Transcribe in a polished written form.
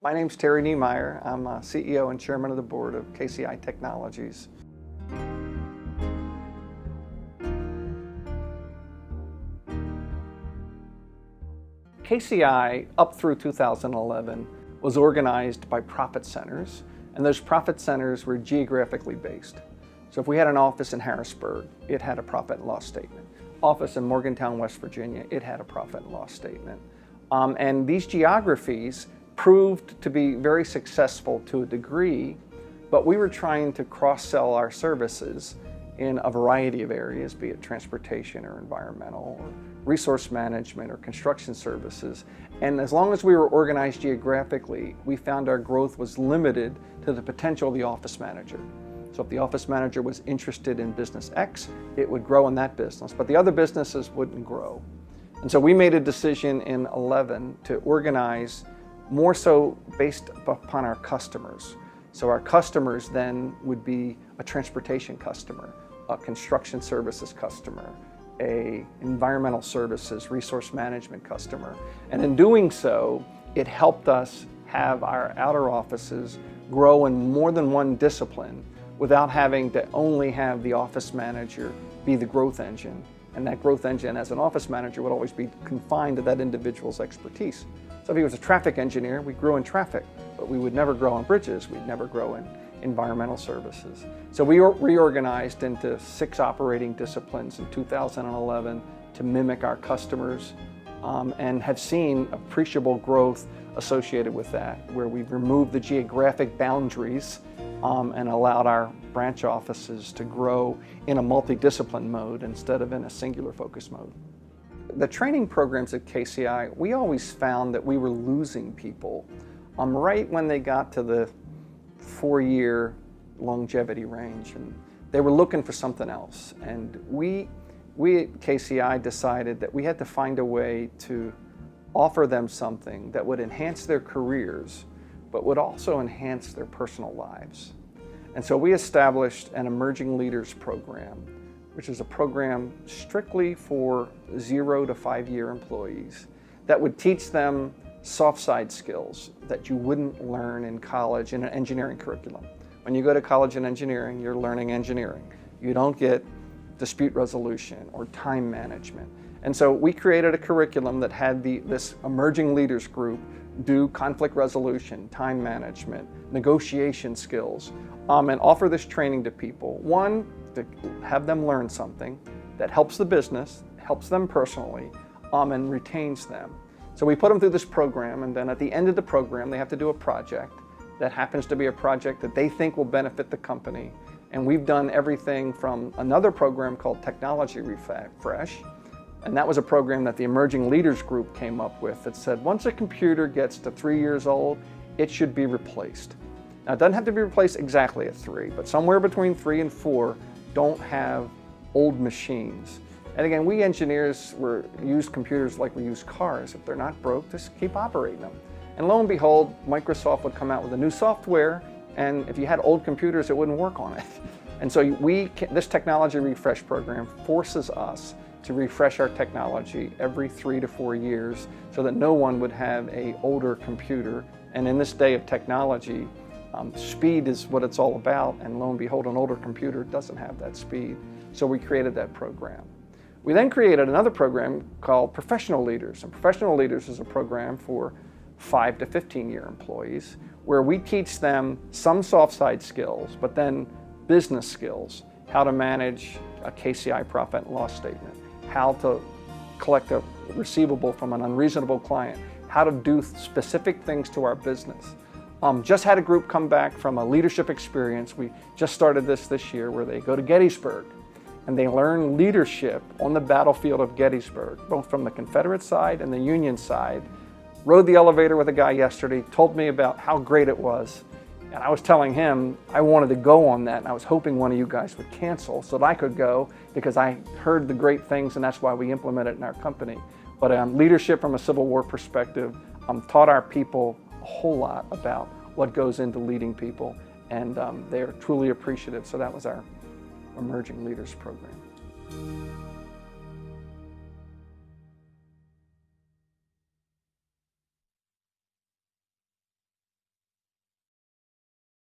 My name's Terry Neimeyer. I'm CEO and Chairman of the Board of KCI Technologies. KCI, up through 2011, was organized by profit centers, and those profit centers were geographically based. So if we had an office in Harrisburg, it had a profit and loss statement. Office in Morgantown, West Virginia, it had a profit and loss statement. And these geographies proved to be very successful to a degree, but we were trying to cross-sell our services in a variety of areas, be it transportation or environmental or resource management or construction services. And as long as we were organized geographically, we found our growth was limited to the potential of the office manager. So if the office manager was interested in business X, it would grow in that business, but the other businesses wouldn't grow. And so we made a decision in 11 to organize more so based upon our customers. So our customers then would be a transportation customer, a construction services customer, a environmental services, resource management customer. And in doing so, it helped us have our outer offices grow in more than one discipline without having to only have the office manager be the growth engine. And that growth engine as an office manager would always be confined to that individual's expertise. So if he was a traffic engineer, we grew in traffic, but we would never grow in bridges, we'd never grow in environmental services. So we reorganized into 6 operating disciplines in 2011 to mimic our customers and have seen appreciable growth associated with that, where we've removed the geographic boundaries and allowed our branch offices to grow in a multidiscipline mode instead of in a singular focus mode. The training programs at KCI, we always found that we were losing people right when they got to the 4-year longevity range, and they were looking for something else. And we at KCI decided that we had to find a way to offer them something that would enhance their careers, but would also enhance their personal lives. And so we established an Emerging Leaders Program, which is a program strictly for 0 to 5-year employees that would teach them soft side skills that you wouldn't learn in college in an engineering curriculum. When you go to college in engineering, you're learning engineering. You don't get dispute resolution or time management. And so we created a curriculum that had this Emerging Leaders group do conflict resolution, time management, negotiation skills, and offer this training to people. One, to have them learn something that helps the business, helps them personally, and retains them. So we put them through this program, and then at the end of the program, they have to do a project that happens to be a project that they think will benefit the company. And we've done everything from another program called Technology Refresh, and that was a program that the Emerging Leaders Group came up with that said once a computer gets to 3 years old, it should be replaced. Now, it doesn't have to be replaced exactly at 3, but somewhere between 3 and 4 don't have old machines. And again, we engineers use computers like we use cars. If they're not broke, just keep operating them. And lo and behold, Microsoft would come out with a new software, and if you had old computers, it wouldn't work on it. And so this Technology Refresh program forces us to refresh our technology every 3 to 4 years so that no one would have an older computer. And in this day of technology, speed is what it's all about, and lo and behold, an older computer doesn't have that speed. So we created that program. We then created another program called Professional Leaders, and Professional Leaders is a program for 5 to 15-year employees where we teach them some soft side skills, but then business skills, how to manage a KCI profit and loss statement, how to collect a receivable from an unreasonable client, how to do specific things to our business. Just had a group come back from a leadership experience. We just started this year where they go to Gettysburg and they learn leadership on the battlefield of Gettysburg, both from the Confederate side and the Union side. Rode the elevator with a guy yesterday, told me about how great it was. And I was telling him I wanted to go on that, and I was hoping one of you guys would cancel so that I could go because I heard the great things, and that's why we implement it in our company. But leadership from a Civil War perspective taught our people a whole lot about what goes into leading people, and they are truly appreciative. So that was our Emerging Leaders program.